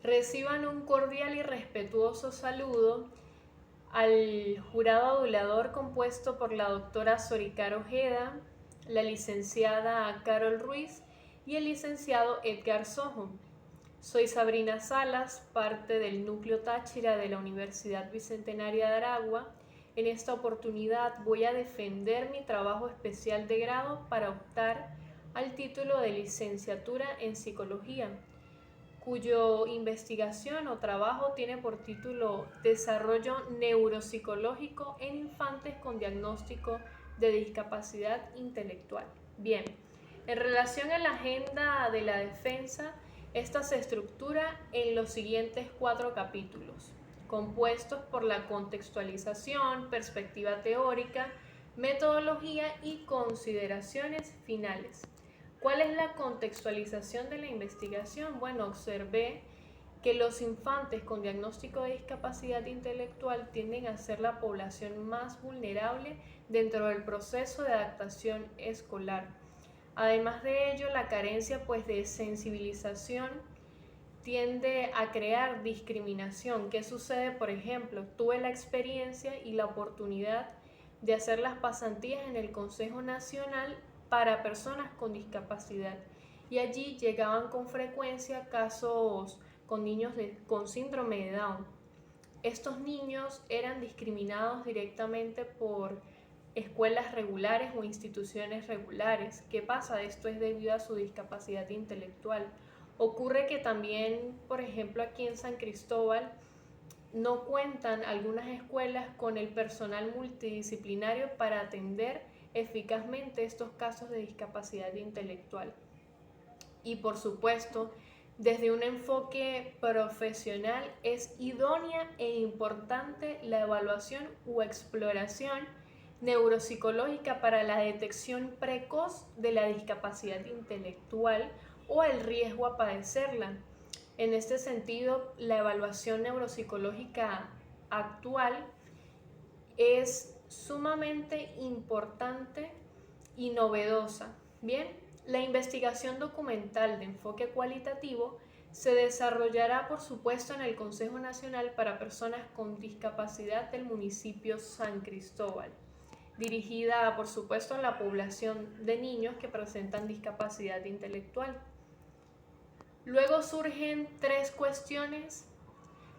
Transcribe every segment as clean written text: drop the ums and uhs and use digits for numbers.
Reciban un cordial y respetuoso saludo al jurado adulador compuesto por la doctora Soricaro Ojeda, la licenciada Carol Ruiz y el licenciado Edgar Sojo. Soy Sabrina Salas, parte del Núcleo Táchira de la Universidad Bicentenaria de Aragua. En esta oportunidad voy a defender mi trabajo especial de grado para optar al título de licenciatura en Psicología, cuyo investigación o trabajo tiene por título Desarrollo Neuropsicológico en Infantes con Diagnóstico de Discapacidad Intelectual. Bien, en relación a la agenda de la defensa, esta se estructura en los siguientes 4 capítulos, compuestos por la contextualización, perspectiva teórica, metodología y consideraciones finales. ¿Cuál es la contextualización de la investigación? Bueno, observé que los infantes con diagnóstico de discapacidad intelectual tienden a ser la población más vulnerable dentro del proceso de adaptación escolar. Además de ello, la carencia de sensibilización tiende a crear discriminación. ¿Qué sucede? Por ejemplo, tuve la experiencia y la oportunidad de hacer las pasantías en el Consejo Nacional para personas con discapacidad y allí llegaban con frecuencia casos con niños con síndrome de Down. Estos niños eran discriminados directamente por escuelas regulares o instituciones regulares. ¿Qué pasa? Esto es debido a su discapacidad intelectual. Ocurre que también, por ejemplo, aquí en San Cristóbal, no cuentan algunas escuelas con el personal multidisciplinario para atender eficazmente estos casos de discapacidad intelectual. Y por supuesto, desde un enfoque profesional es idónea e importante la evaluación u exploración neuropsicológica para la detección precoz de la discapacidad intelectual o el riesgo a padecerla. En este sentido, la evaluación neuropsicológica actual es sumamente importante y novedosa. Bien, la investigación documental de enfoque cualitativo se desarrollará, por supuesto, en el Consejo Nacional para Personas con Discapacidad del municipio San Cristóbal, dirigida, por supuesto, a la población de niños que presentan discapacidad intelectual. Luego surgen 3 cuestiones.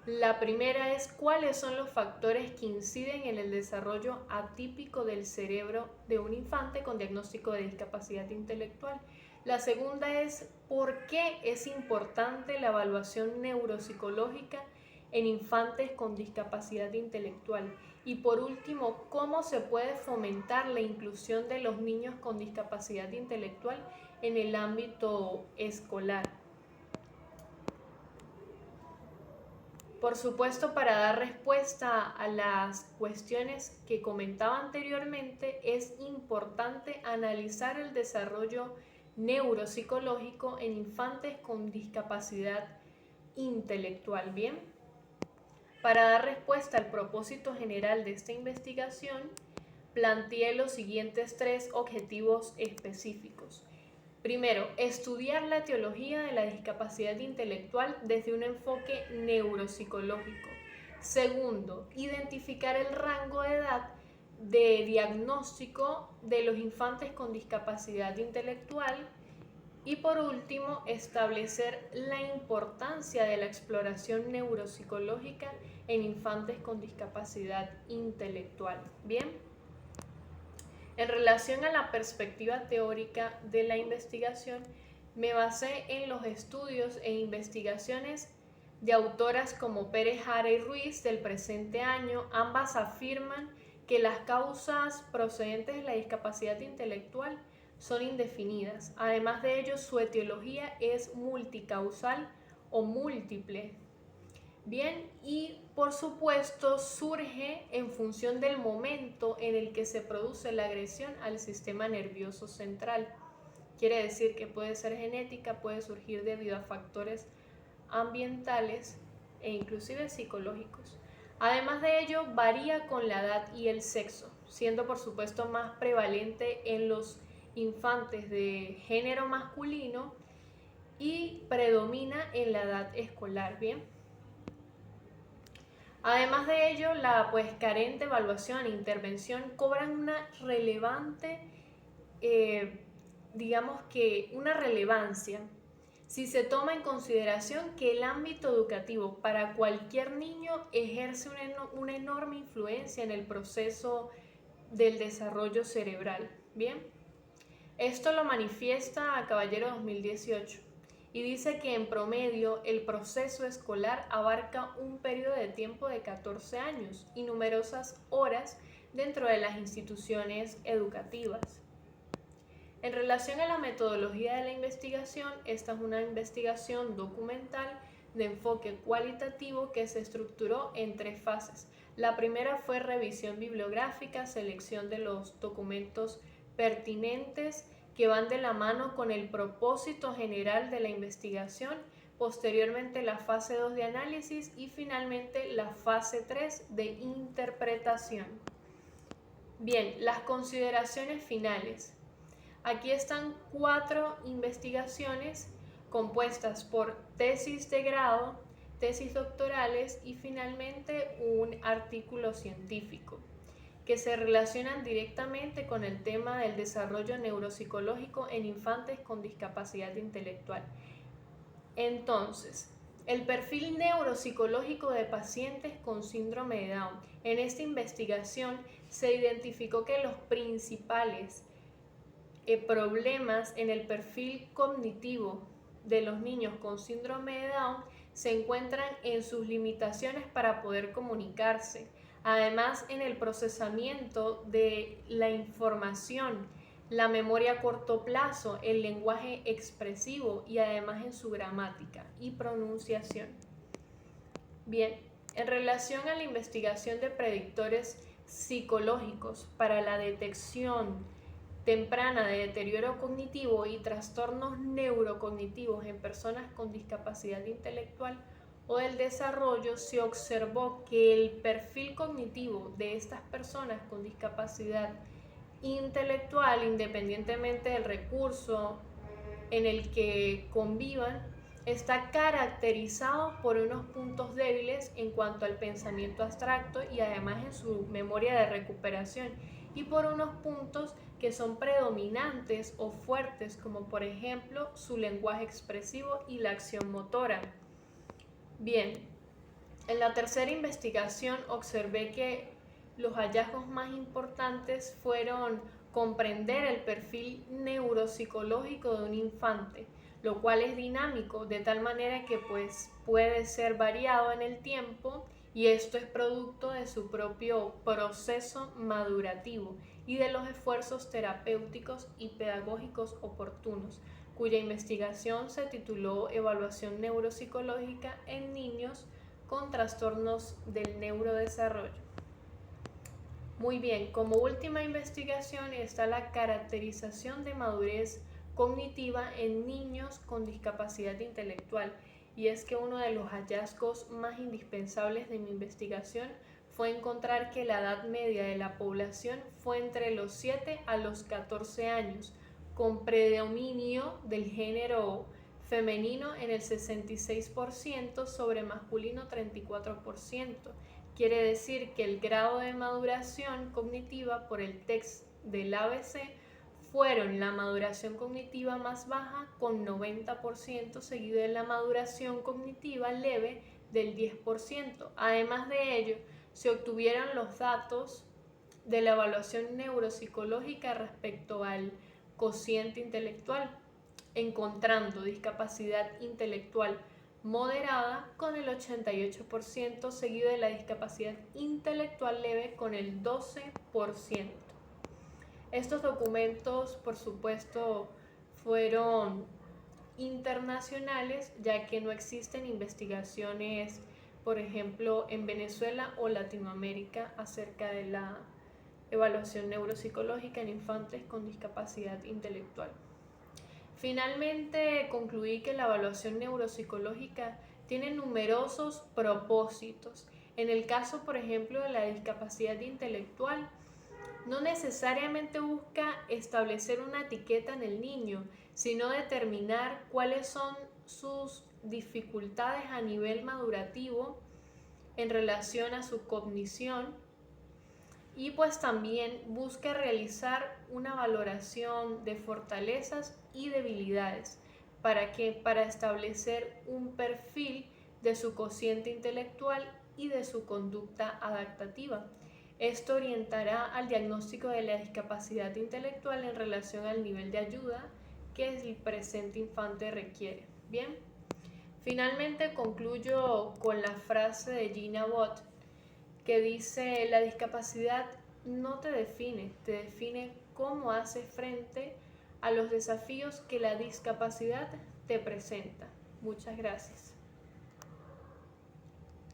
La primera es cuáles son los factores que inciden en el desarrollo atípico del cerebro de un infante con diagnóstico de discapacidad intelectual. La segunda es por qué es importante la evaluación neuropsicológica en infantes con discapacidad intelectual. Y por último, cómo se puede fomentar la inclusión de los niños con discapacidad intelectual en el ámbito escolar. Por supuesto, para dar respuesta a las cuestiones que comentaba anteriormente, es importante analizar el desarrollo neuropsicológico en infantes con discapacidad intelectual. Bien, para dar respuesta al propósito general de esta investigación, planteé los siguientes 3 objetivos específicos. Primero, estudiar la etiología de la discapacidad intelectual desde un enfoque neuropsicológico. Segundo, identificar el rango de edad de diagnóstico de los infantes con discapacidad intelectual. Y por último, establecer la importancia de la exploración neuropsicológica en infantes con discapacidad intelectual. Bien. En relación a la perspectiva teórica de la investigación, me basé en los estudios e investigaciones de autoras como Pérez Jara y Ruiz del presente año. Ambas afirman que las causas procedentes de la discapacidad intelectual son indefinidas. Además de ello, su etiología es multicausal o múltiple. Bien, y por supuesto surge en función del momento en el que se produce la agresión al sistema nervioso central. Quiere decir que puede ser genética, puede surgir debido a factores ambientales e inclusive psicológicos. Además de ello, varía con la edad y el sexo, siendo por supuesto más prevalente en los infantes de género masculino y predomina en la edad escolar, ¿bien? Además de ello, la carente evaluación e intervención cobran una relevante, digamos que una relevancia, si se toma en consideración que el ámbito educativo para cualquier niño ejerce una enorme influencia en el proceso del desarrollo cerebral, ¿bien? Esto lo manifiesta a Caballero 2018 y dice que en promedio el proceso escolar abarca un periodo de tiempo de 14 años y numerosas horas dentro de las instituciones educativas. En relación a la metodología de la investigación, esta es una investigación documental de enfoque cualitativo que se estructuró en 3 fases. La primera fue revisión bibliográfica, selección de los documentos pertinentes que van de la mano con el propósito general de la investigación, posteriormente la fase 2 de análisis y finalmente la fase 3 de interpretación. Bien, las consideraciones finales. Aquí están 4 investigaciones compuestas por tesis de grado, tesis doctorales y finalmente un artículo científico que se relacionan directamente con el tema del desarrollo neuropsicológico en infantes con discapacidad intelectual. Entonces, el perfil neuropsicológico de pacientes con síndrome de Down. En esta investigación se identificó que los principales problemas en el perfil cognitivo de los niños con síndrome de Down se encuentran en sus limitaciones para poder comunicarse, además en el procesamiento de la información, la memoria a corto plazo, el lenguaje expresivo y además en su gramática y pronunciación. Bien, en relación a la investigación de predictores psicológicos para la detección temprana de deterioro cognitivo y trastornos neurocognitivos en personas con discapacidad intelectual o del desarrollo, se observó que el perfil cognitivo de estas personas con discapacidad intelectual, independientemente del recurso en el que convivan, está caracterizado por unos puntos débiles en cuanto al pensamiento abstracto y además en su memoria de recuperación, y por unos puntos que son predominantes o fuertes, como por ejemplo su lenguaje expresivo y la acción motora. Bien, en la tercera investigación observé que los hallazgos más importantes fueron comprender el perfil neuropsicológico de un infante, lo cual es dinámico, de tal manera que puede ser variado en el tiempo, y esto es producto de su propio proceso madurativo y de los esfuerzos terapéuticos y pedagógicos oportunos, cuya investigación se tituló Evaluación neuropsicológica en niños con trastornos del neurodesarrollo. Muy bien, como última investigación está la caracterización de madurez cognitiva en niños con discapacidad intelectual, y es que uno de los hallazgos más indispensables de mi investigación fue encontrar que la edad media de la población fue entre los 7 a los 14 años, con predominio del género femenino en el 66% sobre masculino 34%. Quiere decir que el grado de maduración cognitiva por el test del ABC fueron la maduración cognitiva más baja con 90%, seguido de la maduración cognitiva leve del 10%. Además de ello, se obtuvieron los datos de la evaluación neuropsicológica respecto al cociente intelectual, encontrando discapacidad intelectual moderada con el 88%, seguido de la discapacidad intelectual leve con el 12%. Estos documentos, por supuesto, fueron internacionales, ya que no existen investigaciones, por ejemplo, en Venezuela o Latinoamérica acerca de la evaluación neuropsicológica en infantes con discapacidad intelectual. Finalmente, concluí que la evaluación neuropsicológica tiene numerosos propósitos. En el caso, por ejemplo, de la discapacidad intelectual, no necesariamente busca establecer una etiqueta en el niño, sino determinar cuáles son sus dificultades a nivel madurativo en relación a su cognición, y pues también busca realizar una valoración de fortalezas y debilidades para establecer un perfil de su cociente intelectual y de su conducta adaptativa. Esto orientará al diagnóstico de la discapacidad intelectual en relación al nivel de ayuda que el presente infante requiere. Bien, finalmente concluyo con la frase de Gina Bott que dice: la discapacidad no te define cómo haces frente a los desafíos que la discapacidad te presenta. Muchas gracias.